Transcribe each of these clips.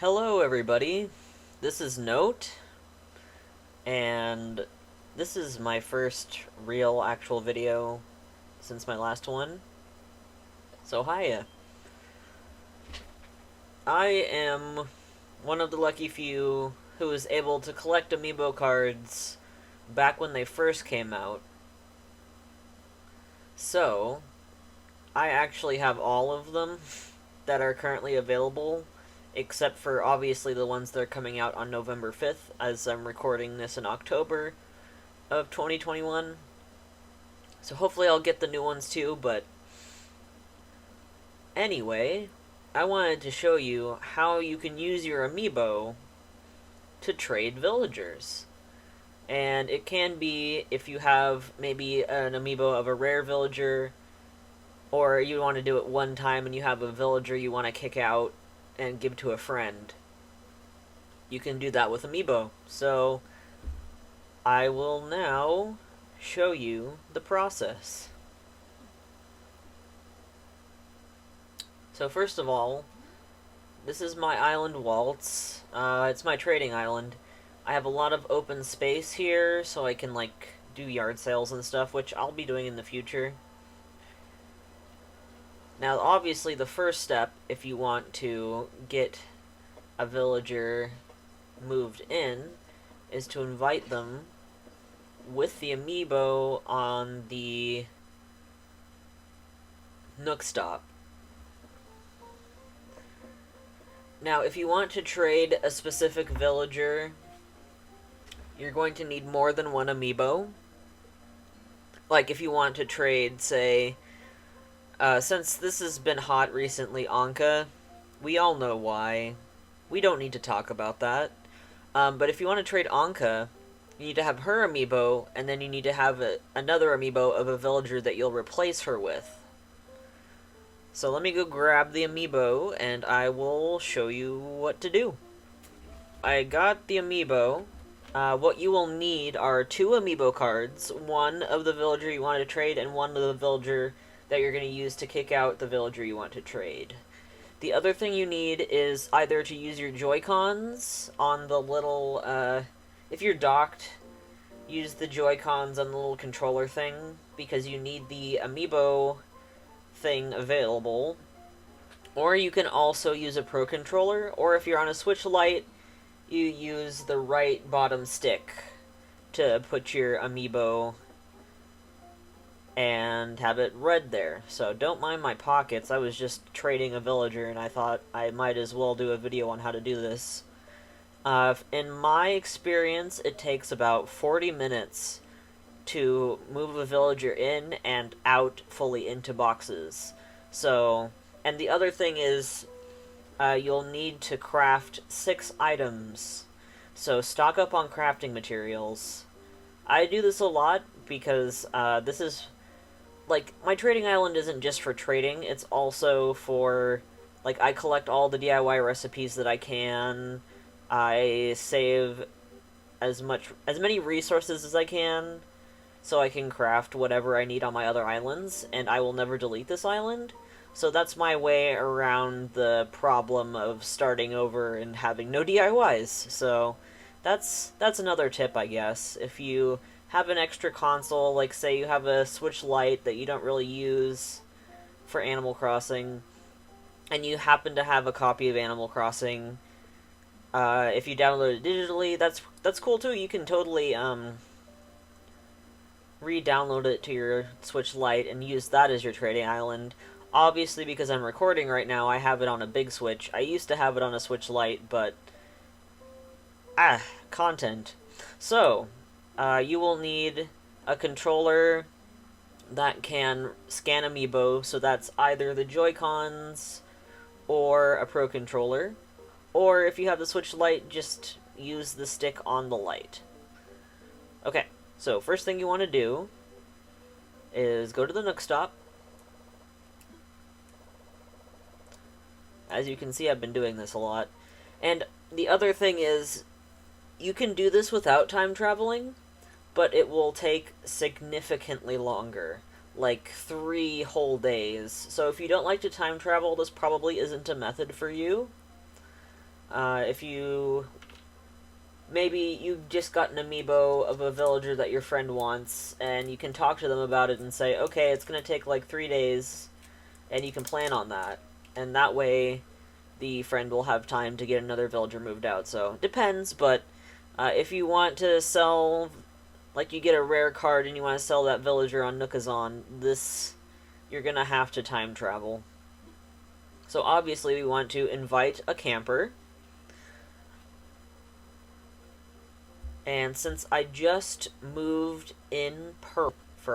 Hello everybody, this is Note, and this is my first real actual video since my last one, so hiya. I am one of the lucky few who was able to collect Amiibo cards back when they first came out, so I actually have all of them that are currently available, except for obviously the ones that are coming out on November 5th, as I'm recording this in October of 2021. So hopefully I'll get the new ones too, but anyway, I wanted to show you how you can use your Amiibo to trade villagers. And it can be if you have maybe an Amiibo of a rare villager, or you want to do it one time and you have a villager you want to kick out and give to a friend. You can do that with Amiibo. So I will now show you the process. So first of all, this is my island Waltz. It's my trading island. I have a lot of open space here, so I can do yard sales and stuff, which I'll be doing in the future. Now, obviously, the first step, if you want to get a villager moved in, is to invite them with the Amiibo on the Nook Stop. Now, if you want to trade a specific villager, you're going to need more than one Amiibo. Like, if you want to trade, say, since this has been hot recently, Anka, we all know why. We don't need to talk about that. But if you want to trade Anka, you need to have her Amiibo, and then you need to have another Amiibo of a villager that you'll replace her with. So let me go grab the Amiibo, and I will show you what to do. I got the Amiibo. What you will need are 2 Amiibo cards, one of the villager you want to trade, and one of the villager that you're going to use to kick out the villager you want to trade. The other thing you need is either to use your Joy-Cons on the little, if you're docked, use the Joy-Cons on the little controller thing, because you need the Amiibo thing available. Or you can also use a Pro Controller, or if you're on a Switch Lite, you use the right bottom stick to put your Amiibo and have it read there. So don't mind my pockets, I was just trading a villager and I thought I might as well do a video on how to do this. In my experience, it takes about 40 minutes to move a villager in and out fully into boxes. So, and the other thing is, you'll need to craft 6 items. So stock up on crafting materials. I do this a lot because this is, my trading island isn't just for trading, it's also for, I collect all the DIY recipes that I can. I save as many resources as I can, so I can craft whatever I need on my other islands, and I will never delete this island. So that's my way around the problem of starting over and having no DIYs. So that's another tip, I guess. If you have an extra console, like say you have a Switch Lite that you don't really use for Animal Crossing, and you happen to have a copy of Animal Crossing, if you download it digitally, that's cool too. You can totally re-download it to your Switch Lite and use that as your trading island. Obviously, because I'm recording right now, I have it on a big Switch. I used to have it on a Switch Lite, but content. So, you will need a controller that can scan Amiibo, so that's either the Joy-Cons or a Pro Controller. Or if you have the Switch Lite, just use the stick on the light. Okay, so first thing you want to do is go to the Nook Stop. As you can see, I've been doing this a lot. And the other thing is, you can do this without time traveling, but it will take significantly longer. Like 3 whole days. So if you don't like to time travel, this probably isn't a method for you. If you... Maybe you just got an amiibo of a villager that your friend wants, and you can talk to them about it and say, okay, it's going to take like 3 days, and you can plan on that. And that way, the friend will have time to get another villager moved out. So, depends, but if you want to sell, like you get a rare card and you want to sell that villager on Nookazon, you're going to have to time travel. So obviously we want to invite a camper. And since I just moved in for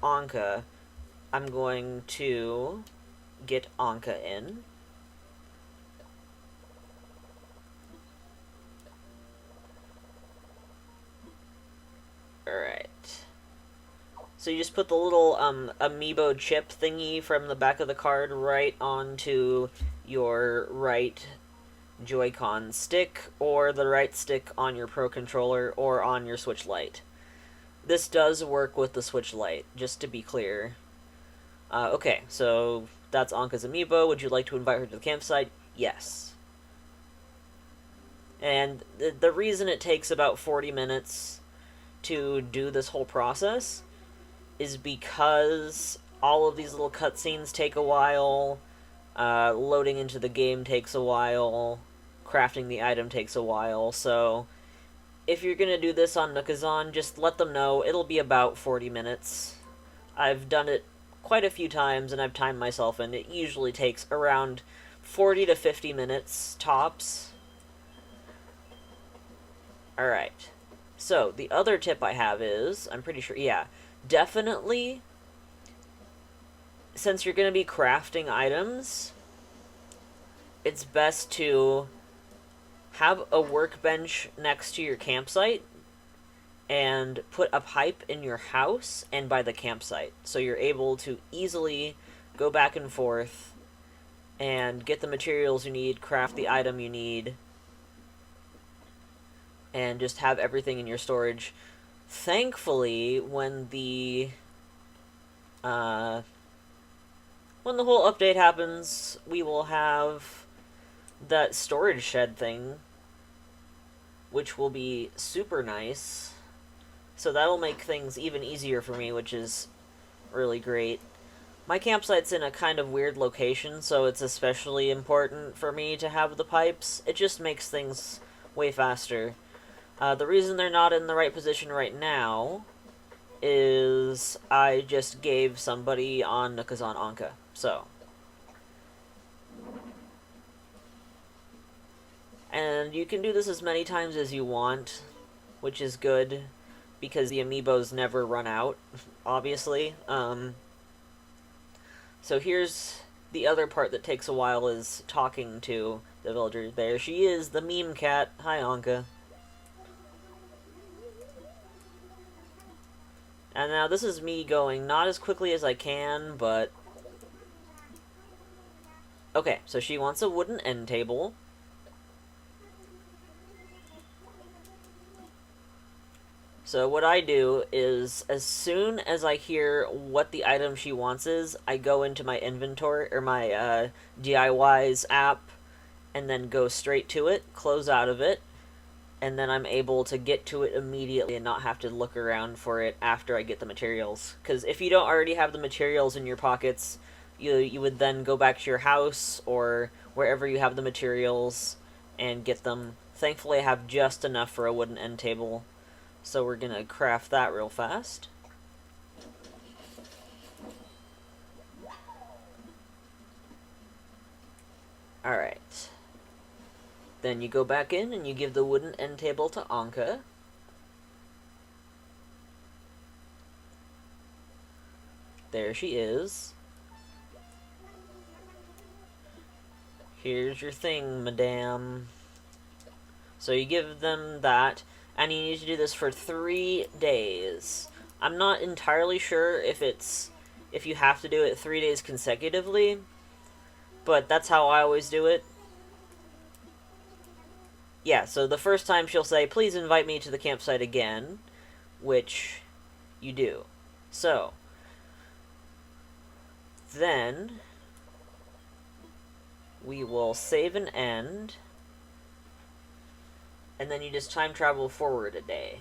Anka, I'm going to get Anka in. Alright. So you just put the little Amiibo chip thingy from the back of the card right onto your right Joy-Con stick, or the right stick on your Pro Controller, or on your Switch Lite. This does work with the Switch Lite, just to be clear. Okay, so that's Anka's Amiibo. Would you like to invite her to the campsite? Yes. And the reason it takes about 40 minutes to do this whole process is because all of these little cutscenes take a while, loading into the game takes a while, crafting the item takes a while, so if you're gonna do this on Nookazon, just let them know it'll be about 40 minutes. I've done it quite a few times, and I've timed myself, and it usually takes around 40 to 50 minutes, tops. Alright. So, the other tip I have is, I'm pretty sure, yeah, definitely, since you're going to be crafting items, it's best to have a workbench next to your campsite and put a pipe in your house and by the campsite, so you're able to easily go back and forth and get the materials you need, craft the item you need, and just have everything in your storage. Thankfully, when the whole update happens, we will have that storage shed thing, which will be super nice. So that'll make things even easier for me, which is really great. My campsite's in a kind of weird location, so it's especially important for me to have the pipes. It just makes things way faster. The reason they're not in the right position right now is I just gave somebody on Nookazon Anka, so. And you can do this as many times as you want, which is good, because the amiibos never run out, obviously. So here's the other part that takes a while, is talking to the villager. There she is, the meme cat. Hi, Anka. And now this is me going not as quickly as I can, but... Okay, so she wants a wooden end table. So what I do is, as soon as I hear what the item she wants is, I go into my inventory, or my DIYs app, and then go straight to it, close out of it, and then I'm able to get to it immediately and not have to look around for it after I get the materials. Because if you don't already have the materials in your pockets, you would then go back to your house or wherever you have the materials and get them. Thankfully I have just enough for a wooden end table, so we're gonna craft that real fast. Alright. Then you go back in and you give the wooden end table to Anka. There she is. Here's your thing, madame. So you give them that, and you need to do this for 3 days. I'm not entirely sure if you have to do it 3 days consecutively, but that's how I always do it. Yeah, so the first time she'll say, please invite me to the campsite again, which you do. So, then, we will save and end, and then you just time travel forward a day.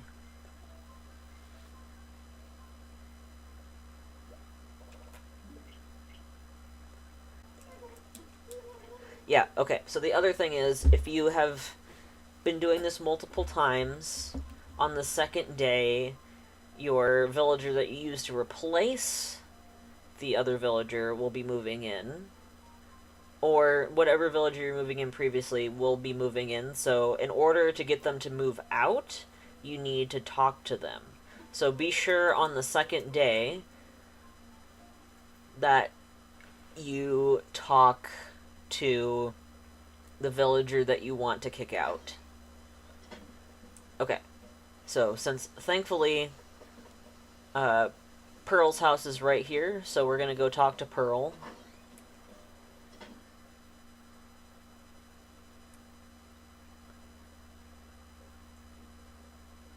Yeah, okay. So the other thing is, if you have been doing this multiple times, on the second day, your villager that you used to replace the other villager will be moving in. Or whatever villager you're moving in previously will be moving in. So in order to get them to move out, you need to talk to them. So be sure on the second day that you talk to the villager that you want to kick out. Okay, so since thankfully Pearl's house is right here, so we're gonna go talk to Pearl.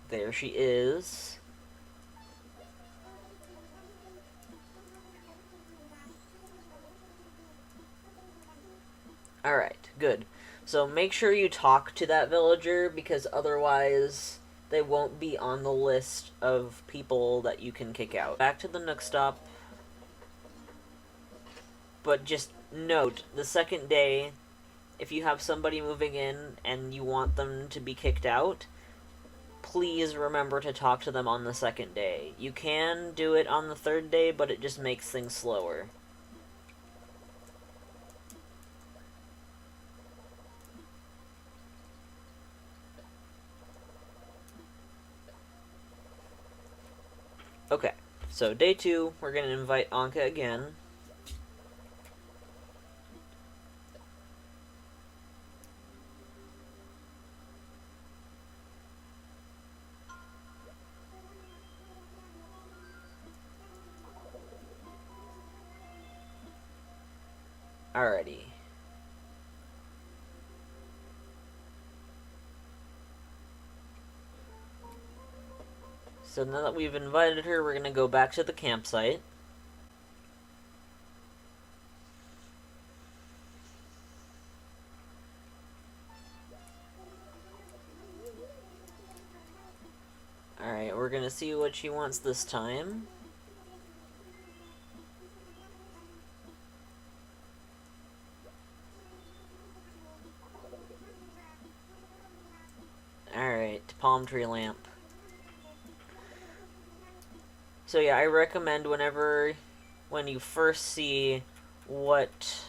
There she is. Alright, good. So make sure you talk to that villager, because otherwise they won't be on the list of people that you can kick out. Back to the Nook Stop. But just note, the second day, if you have somebody moving in and you want them to be kicked out, please remember to talk to them on the second day. You can do it on the third day, but it just makes things slower. Okay, so day 2, we're going to invite Anka again. Alrighty. So now that we've invited her, we're going to go back to the campsite. Alright, we're going to see what she wants this time. Alright, palm tree lamp. So yeah, I recommend when you first see what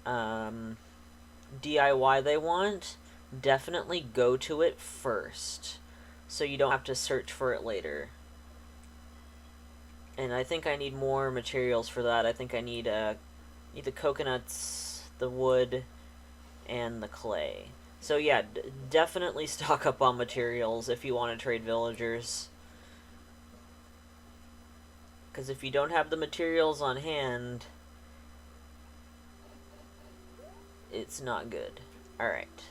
DIY they want, definitely go to it first, so you don't have to search for it later. And I think I need more materials for that. I think I need the coconuts, the wood, and the clay. So yeah, definitely stock up on materials if you want to trade villagers. Because if you don't have the materials on hand, it's not good. Alright.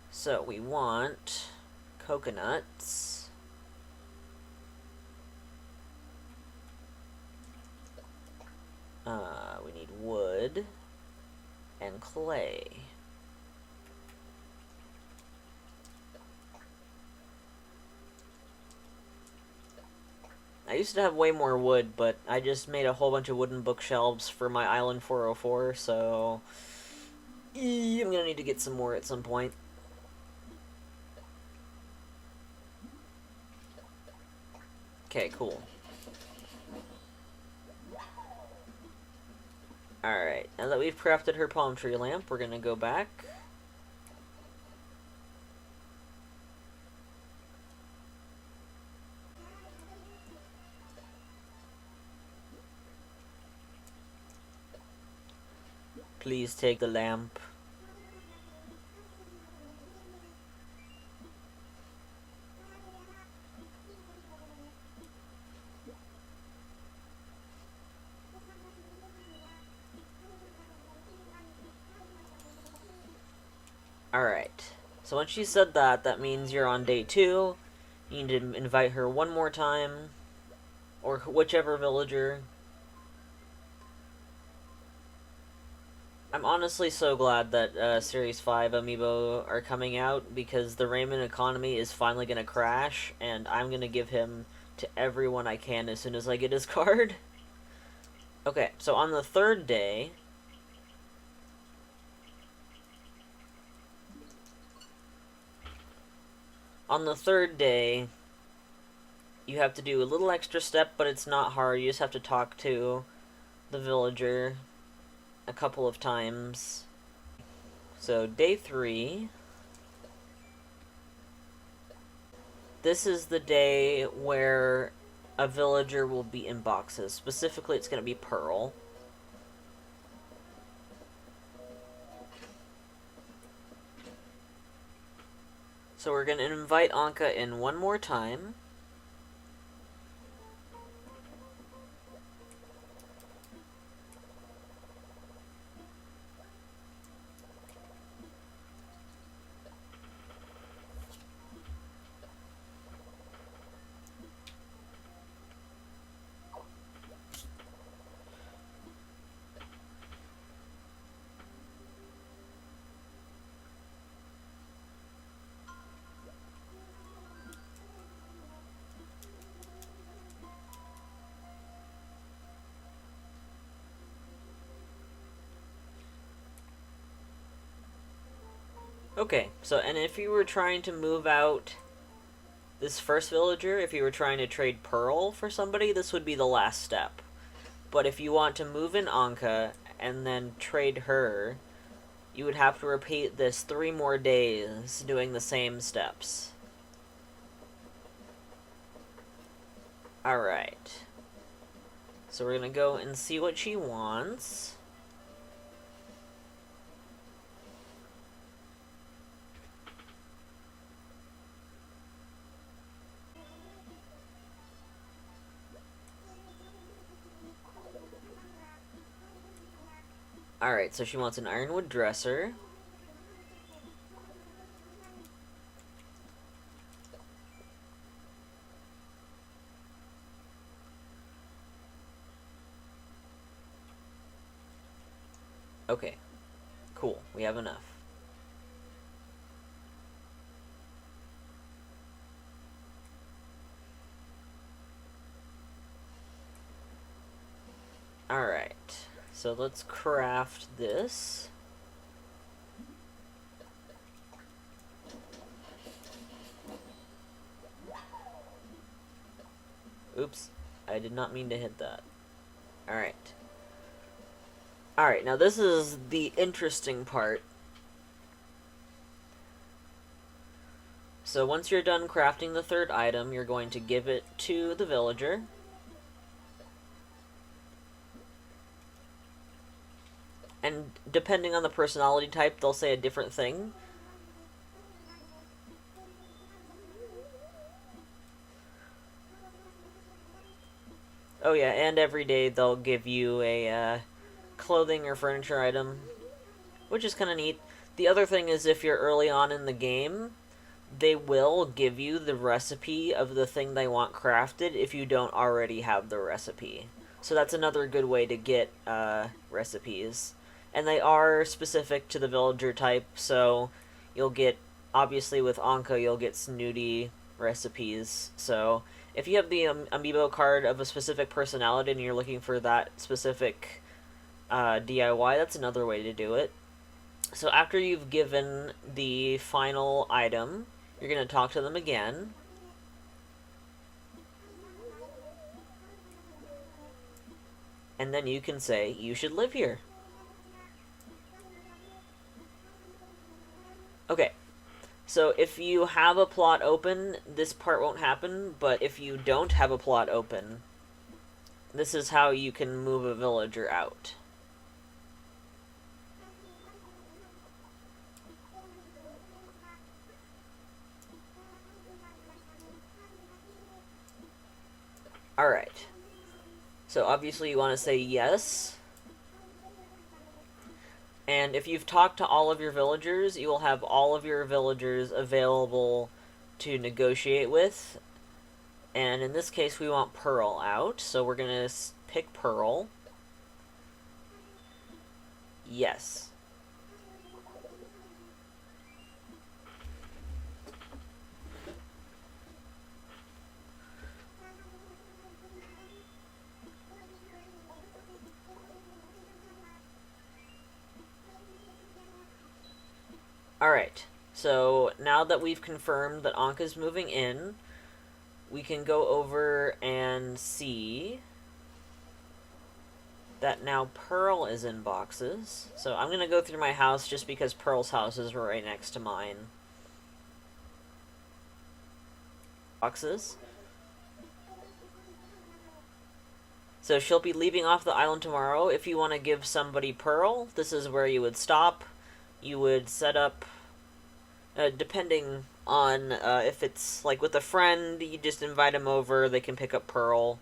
So we want coconuts. We need wood and clay. I used to have way more wood, but I just made a whole bunch of wooden bookshelves for my Island 404, so I'm gonna need to get some more at some point. Okay, cool. Alright, now that we've crafted her palm tree lamp, we're gonna go back. Please take the lamp. Alright. So when she said that, that means you're on day 2. You need to invite her one more time. Or whichever villager. I'm honestly so glad that Series 5 Amiibo are coming out, because the Raymond economy is finally gonna crash, and I'm gonna give him to everyone I can as soon as I get his card. Okay, so on the third day... On the third day, you have to do a little extra step, but it's not hard. You just have to talk to the villager a couple of times. So, day 3. This is the day where a villager will be in boxes. Specifically, it's going to be Pearl. So we're going to invite Anka in one more time. Okay, so, and if you were trying to move out this first villager, if you were trying to trade Pearl for somebody, this would be the last step. But if you want to move in Anka and then trade her, you would have to repeat this 3 more days doing the same steps. Alright. So we're gonna go and see what she wants. Alright, so she wants an ironwood dresser. Okay, cool, we have enough. Alright, so let's craft this. Oops, I did not mean to hit that. Alright. Alright, now this is the interesting part. So once you're done crafting the third item, you're going to give it to the villager. And depending on the personality type, they'll say a different thing. Oh yeah, and every day they'll give you a clothing or furniture item, which is kind of neat. The other thing is, if you're early on in the game, they will give you the recipe of the thing they want crafted if you don't already have the recipe. So that's another good way to get recipes. And they are specific to the villager type, so you'll get, obviously with Anka, you'll get snooty recipes. So if you have the Amiibo card of a specific personality and you're looking for that specific DIY, that's another way to do it. So after you've given the final item, you're going to talk to them again. And then you can say, you should live here. Okay, so if you have a plot open, this part won't happen, but if you don't have a plot open, this is how you can move a villager out. Alright. So obviously you want to say yes. And if you've talked to all of your villagers, you will have all of your villagers available to negotiate with. And in this case, we want Pearl out, so we're going to pick Pearl. Yes. Alright, so now that we've confirmed that Anka's moving in, we can go over and see that now Pearl is in boxes. So I'm going to go through my house just because Pearl's house is right next to mine. Boxes. So she'll be leaving off the island tomorrow. If you want to give somebody Pearl, this is where you would stop. You would set up, depending on if it's like with a friend, you just invite them over, they can pick up Pearl.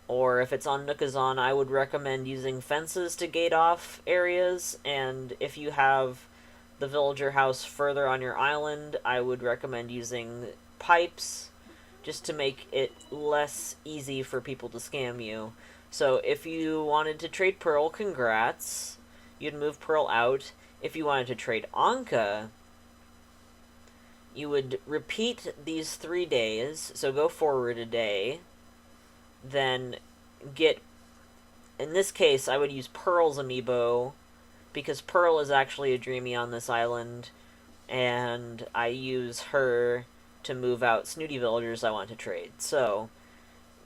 Or if it's on Nookazon, I would recommend using fences to gate off areas. And if you have the villager house further on your island, I would recommend using pipes just to make it less easy for people to scam you. So if you wanted to trade Pearl, congrats. You'd move Pearl out. If you wanted to trade Anka, you would repeat these 3 days. So go forward a day. Then get... In this case, I would use Pearl's Amiibo, because Pearl is actually a Dreamy on this island, and I use her to move out snooty villagers I want to trade. So,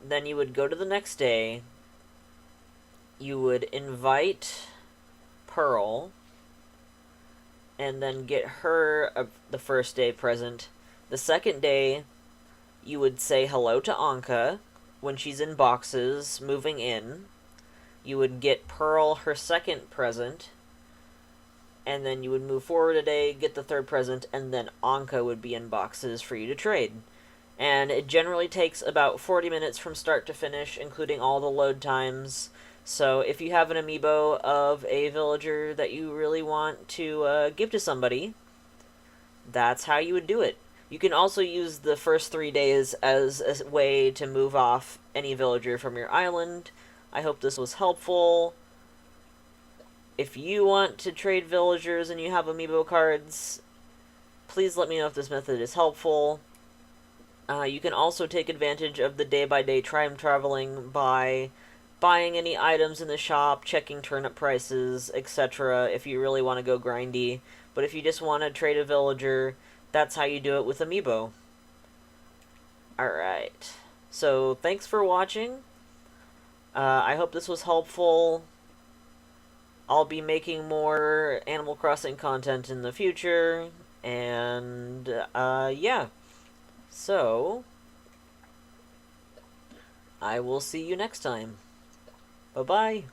then you would go to the next day, you would invite Pearl, and then get her the first day present. The second day, you would say hello to Anka when she's in boxes, moving in. You would get Pearl her second present, and then you would move forward a day, get the third present, and then Anka would be in boxes for you to trade. And it generally takes about 40 minutes from start to finish, including all the load times. So if you have an amiibo of a villager that you really want to give to somebody, that's how you would do it. You can also use the first 3 days as a way to move off any villager from your island. I hope this was helpful. If you want to trade villagers and you have amiibo cards, please let me know if this method is helpful. You can also take advantage of the day-by-day time traveling by buying any items in the shop, checking turnip prices, etc. if you really want to go grindy. But if you just want to trade a villager, that's how you do it with Amiibo. Alright. So, thanks for watching. I hope this was helpful. I'll be making more Animal Crossing content in the future. And, yeah. So, I will see you next time. Bye-bye.